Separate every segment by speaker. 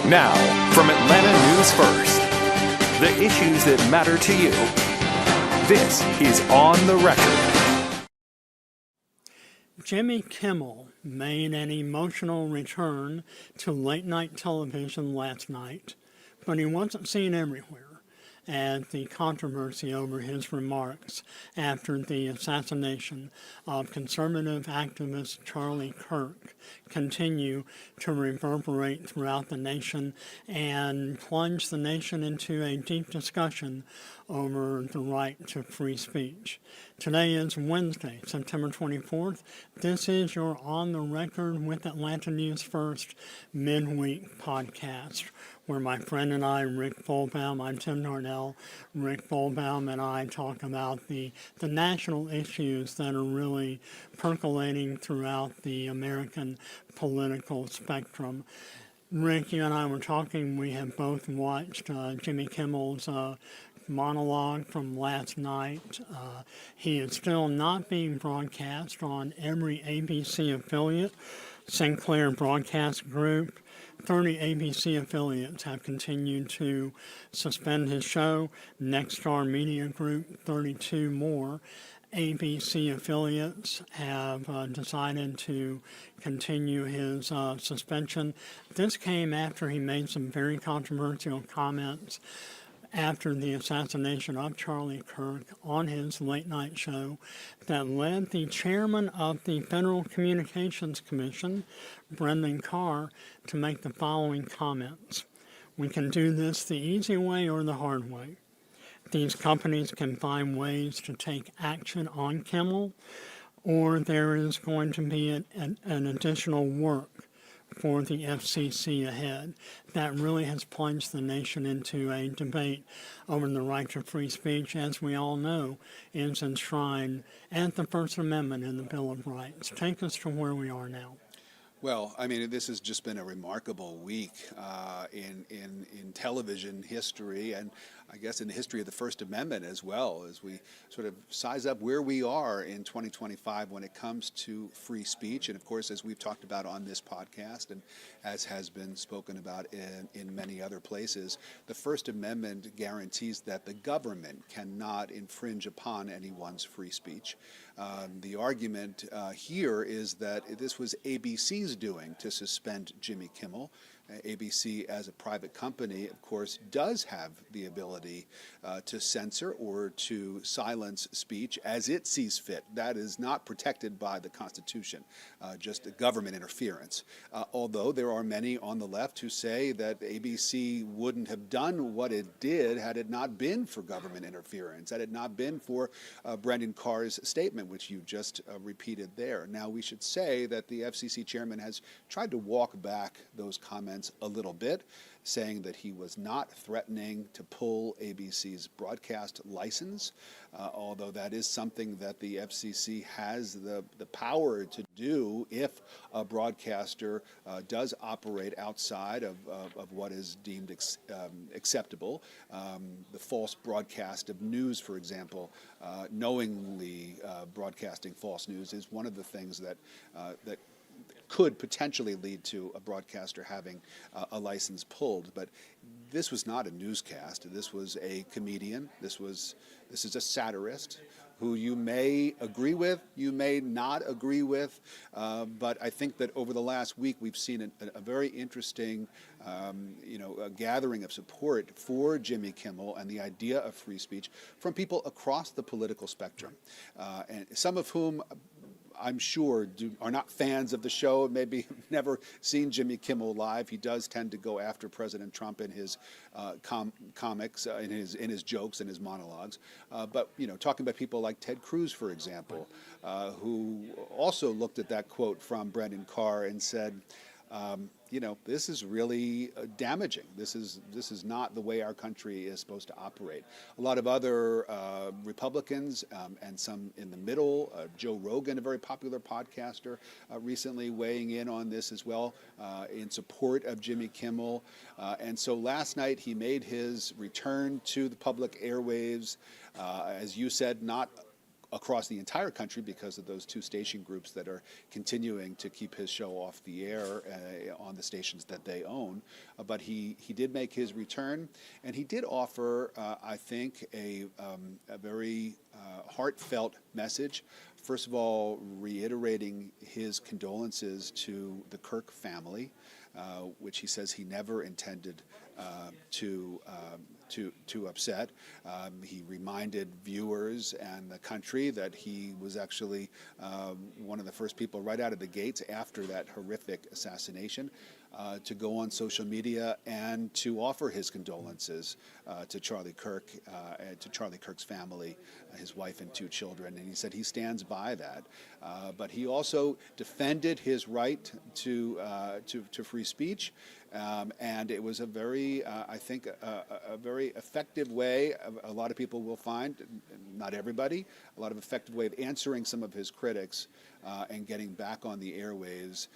Speaker 1: Now, from Atlanta News First, the issues that matter to you. This is On the Record.
Speaker 2: Jimmy Kimmel made an emotional return to late-night television last night, but he wasn't seen everywhere, as the controversy over his remarks after the assassination of conservative activist Charlie Kirk continue to reverberate throughout the nation and plunge the nation into a deep discussion over the right to free speech. Today is Wednesday, September 24th. This is your On the Record with Atlanta News First midweek podcast, where my friend and I, Rick Folbaum, I'm Tim Darnell, Rick Folbaum and I talk about the national issues that are really percolating throughout the American political spectrum. Rick, you and I were talking, we have both watched Jimmy Kimmel's monologue from last night. He is still not being broadcast on every ABC affiliate. Sinclair Broadcast Group, 30 ABC affiliates have continued to suspend his show. Nexstar Media Group, 32 more ABC affiliates have decided to continue his suspension. This came after he made some very controversial comments after the assassination of Charlie Kirk on his late-night show that led the chairman of the Federal Communications Commission, Brendan Carr, to make the following comments. We can do this the easy way or the hard way. These companies can find ways to take action on Kimmel, or there is going to be an additional work for the FCC ahead. That really has plunged the nation into a debate over the right to free speech, as we all know, is enshrined at the First Amendment in the Bill of Rights. Take us to where we are now.
Speaker 3: Well, I mean, this has just been a remarkable week in television history, and I guess in the history of the First Amendment as well, as we sort of size up where we are in 2025 when it comes to free speech. And of course, as we've talked about on this podcast and as has been spoken about in many other places, the First Amendment guarantees that the government cannot infringe upon anyone's free speech. The argument here is that this was ABC's doing to suspend Jimmy Kimmel. ABC, as a private company, of course, does have the ability to censor or to silence speech as it sees fit. That is not protected by the Constitution, just government interference. Although there are many on the left who say that ABC wouldn't have done what it did had it not been for government interference, had it not been for Brendan Carr's statement, which you just repeated there. Now, we should say that the FCC chairman has tried to walk back those comments a little bit, saying that he was not threatening to pull ABC's broadcast license, although that is something that the FCC has the power to do if a broadcaster does operate outside of what is deemed acceptable. The false broadcast of news, for example, knowingly broadcasting false news is one of the things that could potentially lead to a broadcaster having a license pulled. But this was not a newscast. This was a comedian. This is a satirist who you may agree with, you may not agree with, but I think that over the last week we've seen a very interesting a gathering of support for Jimmy Kimmel and the idea of free speech from people across the political spectrum, and some of whom I'm sure are not fans of the show, maybe never seen Jimmy Kimmel live. He does tend to go after President Trump in his comics, in his jokes and his monologues. But talking about people like Ted Cruz, for example, who also looked at that quote from Brendan Carr and said, this is really damaging. This is not the way our country is supposed to operate. A lot of other Republicans and some in the middle, Joe Rogan, a very popular podcaster, recently weighing in on this as well in support of Jimmy Kimmel. And so last night he made his return to the public airwaves, as you said, not across the entire country because of those two station groups that are continuing to keep his show off the air on the stations that they own. But he did make his return, and he did offer, I think, a very heartfelt message. First of all, reiterating his condolences to the Kirk family, which he says he never intended to upset. He reminded viewers and the country that he was actually one of the first people right out of the gates after that horrific assassination to go on social media and to offer his condolences to Charlie Kirk and to Charlie Kirk's family, his wife and two children. And he said he stands by that. But he also defended his right to free speech. And it was a very, I think, a very effective way, a lot of people will find, not everybody, a lot of effective way of answering some of his critics and getting back on the airwaves.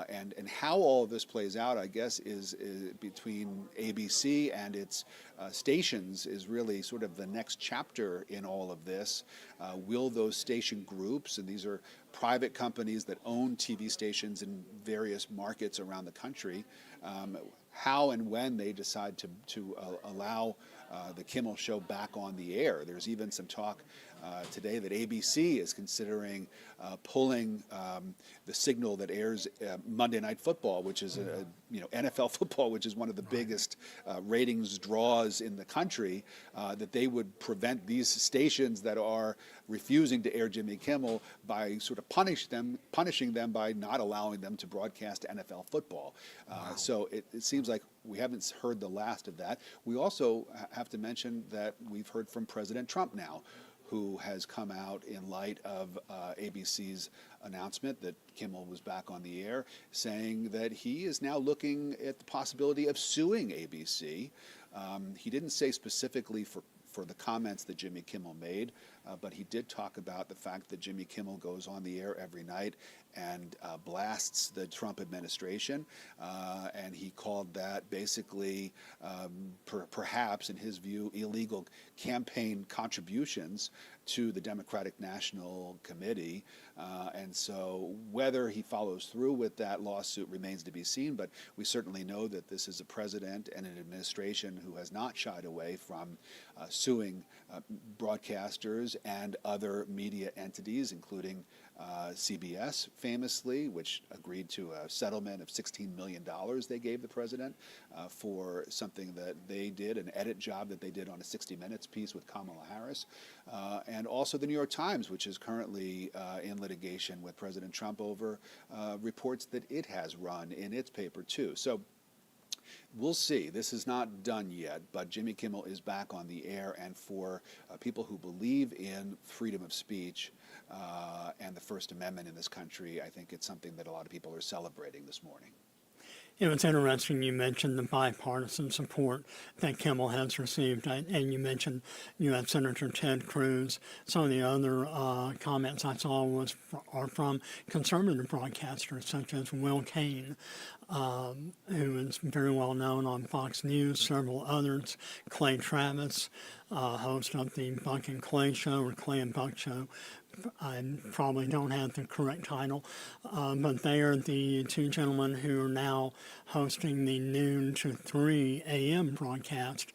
Speaker 3: And how all of this plays out, I guess, is between ABC and its stations is really sort of the next chapter in all of this. Will those station groups, and these are private companies that own TV stations in various markets around the country, how and when they decide to allow the Kimmel Show back on the air. There's even some talk today that ABC is considering pulling the signal that airs Monday Night Football, which is NFL football, which is one of the biggest ratings draws in the country. That they would prevent these stations that are refusing to air Jimmy Kimmel by sort of punishing them by not allowing them to broadcast NFL football. So it seems like we haven't heard the last of that. We also have to mention that we've heard from President Trump now, who has come out in light of ABC's announcement that Kimmel was back on the air, saying that he is now looking at the possibility of suing ABC. He didn't say specifically for the comments that Jimmy Kimmel made, but he did talk about the fact that Jimmy Kimmel goes on the air every night and blasts the Trump administration, and he called that basically, perhaps in his view, illegal campaign contributions to the Democratic National Committee. And so whether he follows through with that lawsuit remains to be seen, but we certainly know that this is a president and an administration who has not shied away from suing broadcasters and other media entities, including CBS, famously, which agreed to a settlement of $16 million they gave the president for something that they did, an edit job that they did on a 60 Minutes piece with Kamala Harris. And also the New York Times, which is currently in litigation with President Trump over reports that it has run in its paper, too. So we'll see. This is not done yet, but Jimmy Kimmel is back on the air, and for people who believe in freedom of speech and the First Amendment in this country, I think it's something that a lot of people are celebrating this morning.
Speaker 2: You know, it's interesting you mentioned the bipartisan support that Kimmel has received, and you mentioned U.S. Senator Ted Cruz. Some of the other comments I saw are from conservative broadcasters such as Will Cain, who is very well known on Fox News, several others, Clay Travis, host of the Buck and Clay Show, or Clay and Buck Show. I probably don't have the correct title, but they are the two gentlemen who are now hosting the noon to 3 a.m. broadcast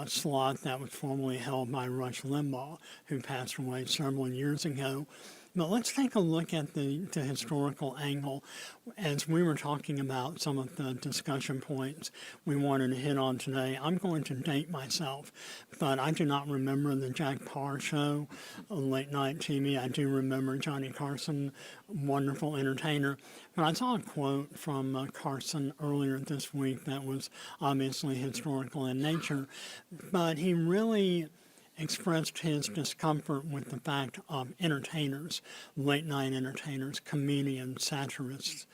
Speaker 2: slot that was formerly held by Rush Limbaugh, who passed away several years ago. But let's take a look at the historical angle. As we were talking about some of the discussion points we wanted to hit on today, I'm going to date myself, but I do not remember the Jack Paar show on late night TV. I do remember Johnny Carson, wonderful entertainer. But I saw a quote from Carson earlier this week that was obviously historical in nature, but he really expressed his discomfort with the fact of entertainers, late-night entertainers, comedians, satirists,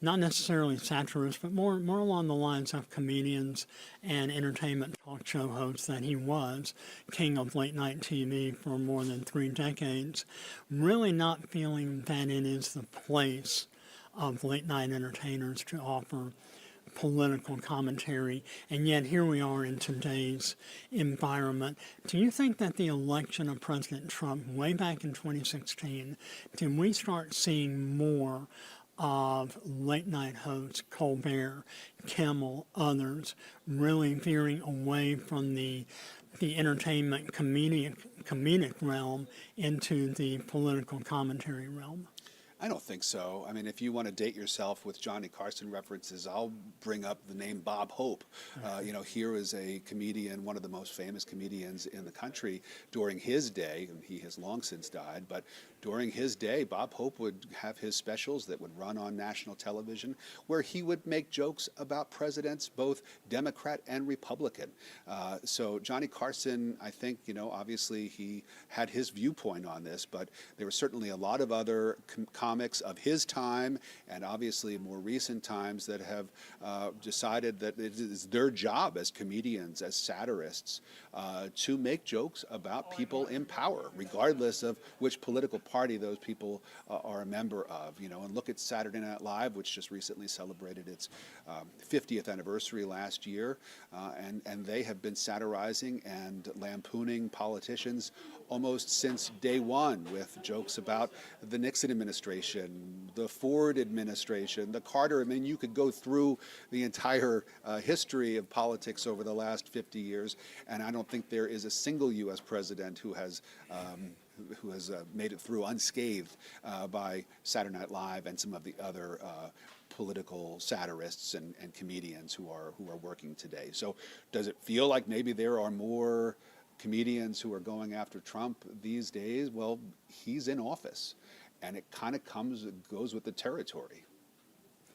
Speaker 2: not necessarily satirists, but more along the lines of comedians and entertainment talk show hosts that he was, king of late-night TV for more than 3 decades, really not feeling that it is the place of late-night entertainers to offer political commentary, and yet here we are in today's environment. Do you think that the election of President Trump way back in 2016, did we start seeing more of late night hosts, Colbert, Kimmel, others, really veering away from the entertainment comedic realm into the political commentary realm?
Speaker 3: I don't think so. I mean, if you want to date yourself with Johnny Carson references, I'll bring up the name Bob Hope. Here is a comedian, one of the most famous comedians in the country during his day, and he has long since died, but during his day, Bob Hope would have his specials that would run on national television where he would make jokes about presidents, both Democrat and Republican. So Johnny Carson, I think, obviously he had his viewpoint on this, but there were certainly a lot of other comics of his time and obviously more recent times that have decided that it is their job as comedians, as satirists, to make jokes about people in power, regardless of which political party those people are a member of. And look at Saturday Night Live, which just recently celebrated its 50th anniversary last year, and they have been satirizing and lampooning politicians almost since day one, with jokes about the Nixon administration, the Ford administration, the Carter. I mean, you could go through the entire history of politics over the last 50 years, and I don't think there is a single U.S. president who has made it through unscathed by Saturday Night Live and some of the other political satirists and comedians who are working today. So does it feel like maybe there are more comedians who are going after Trump these days? Well, he's in office, and it kind of goes with the territory.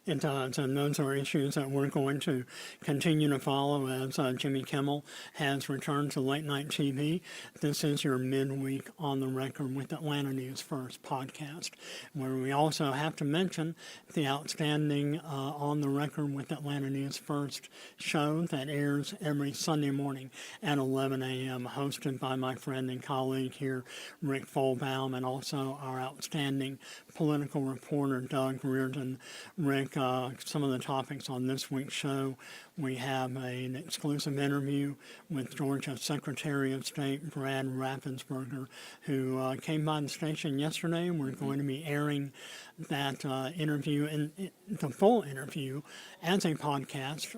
Speaker 2: It does, and those are issues that we're going to continue to follow as Jimmy Kimmel has returned to late night TV. This is your midweek On the Record with Atlanta News First podcast, where we also have to mention the outstanding On the Record with Atlanta News First show that airs every Sunday morning at 11 a.m., hosted by my friend and colleague here, Rick Folbaum, and also our outstanding political reporter, Doug Reardon. Rick, some of the topics on this week's show, we have an exclusive interview with Georgia Secretary of State Brad Raffensperger, who came by the station yesterday. We're going to be airing that interview and the full interview as a podcast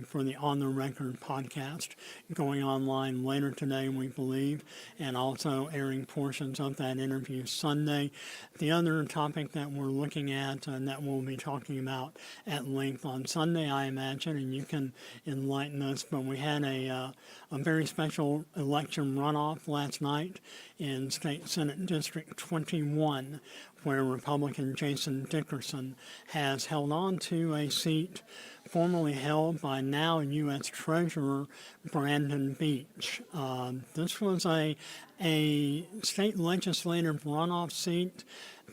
Speaker 2: for the On the Record podcast, going online later today, we believe, and also airing portions of that interview Sunday. The other topic that we're looking at and that we'll be talking about at length on Sunday, I imagine, and you can enlighten us, but we had a very special election runoff last night in State Senate District 21, where Republican Jason Dickerson has held on to a seat formerly held by now U.S. Treasurer Brandon Beach. This was a state legislative runoff seat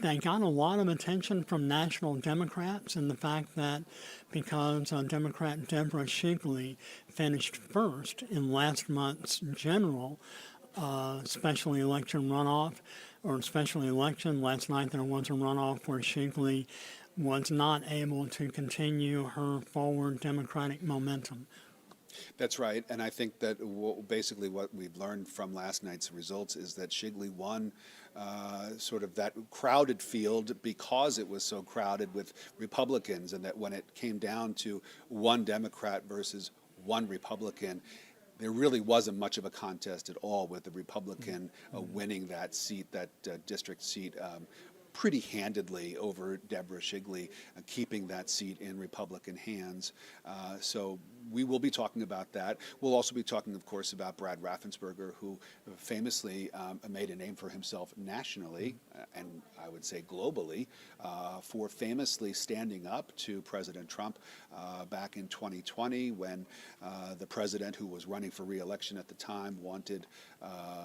Speaker 2: that got a lot of attention from national Democrats, and the fact that because Democrat Deborah Shigley finished first in last month's general special election runoff, or special election. Last night there was a runoff where Shigley was not able to continue her forward Democratic momentum.
Speaker 3: That's right, and I think that basically what we've learned from last night's results is that Shigley won sort of that crowded field because it was so crowded with Republicans, and that when it came down to one Democrat versus one Republican, there really wasn't much of a contest at all, with the Republican winning that seat, that district seat, pretty handedly over Deborah Shigley, keeping that seat in Republican hands. So we will be talking about that. We'll also be talking, of course, about Brad Raffensperger, who famously made a name for himself nationally, and I would say globally, for famously standing up to President Trump back in 2020, when the president, who was running for re-election at the time, wanted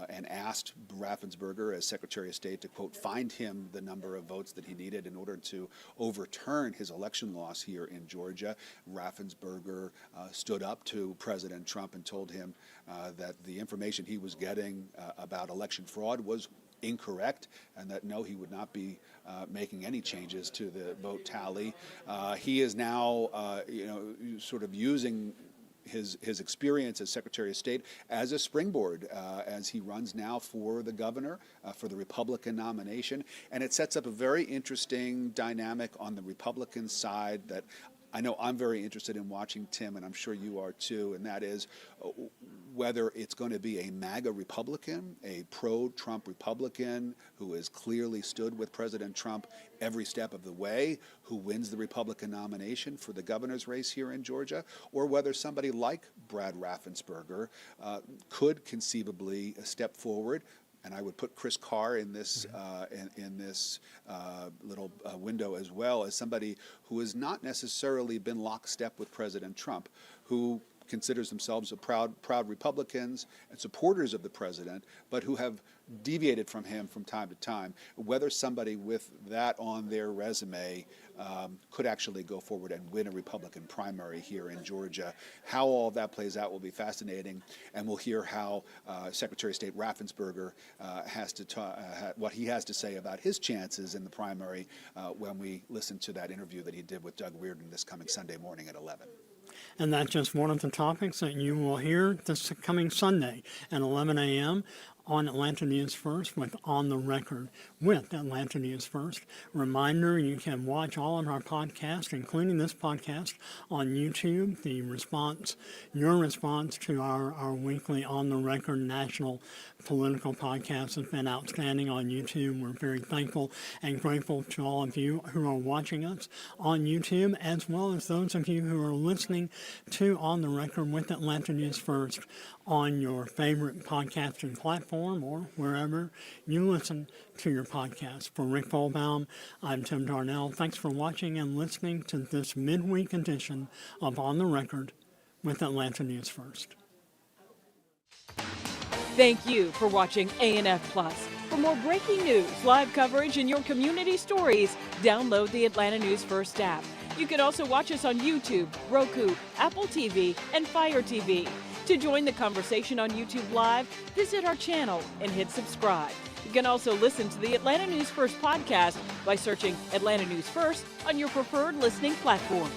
Speaker 3: and asked Raffensperger as Secretary of State to, quote, find him the number of votes that he needed in order to overturn his election loss here in Georgia. Raffensperger stood up to President Trump and told him that the information he was getting about election fraud was incorrect, and that no, he would not be making any changes to the vote tally. He is now, sort of using his experience as Secretary of State as a springboard as he runs now for the governor, for the Republican nomination. And it sets up a very interesting dynamic on the Republican side that I know I'm very interested in watching, Tim, and I'm sure you are too, and that is whether it's going to be a MAGA Republican, a pro-Trump Republican who has clearly stood with President Trump every step of the way, who wins the Republican nomination for the governor's race here in Georgia, or whether somebody like Brad Raffensperger could conceivably step forward. And I would put Chris Carr in this little window as well, as somebody who has not necessarily been lockstep with President Trump, who considers themselves proud Republicans and supporters of the president, but who have deviated from him from time to time. Whether somebody with that on their resume could actually go forward and win a Republican primary here in Georgia. How all of that plays out will be fascinating, and we'll hear how Secretary of State Raffensperger has to what he has to say about his chances in the primary when we listen to that interview that he did with Doug Reardon this coming Sunday morning at 11.
Speaker 2: And that's just one of the topics that you will hear this coming Sunday at 11 a.m. on Atlanta News First with On the Record with Atlanta News First. Reminder, you can watch all of our podcasts, including this podcast, on YouTube. Your response to our weekly On the Record national political podcast has been outstanding on YouTube. We're very thankful and grateful to all of you who are watching us on YouTube, as well as those of you who are listening to On the Record with Atlanta News First on your favorite podcasting platform or wherever you listen to your podcast. For Rick Volbaum, I'm Tim Darnell. Thanks for watching and listening to this midweek edition of On the Record with Atlanta News First.
Speaker 4: Thank you for watching A&F Plus. For more breaking news, live coverage, and your community stories, download the Atlanta News First app. You can also watch us on YouTube, Roku, Apple TV, and Fire TV. To join the conversation on YouTube Live, visit our channel and hit subscribe. You can also listen to the Atlanta News First podcast by searching Atlanta News First on your preferred listening platform.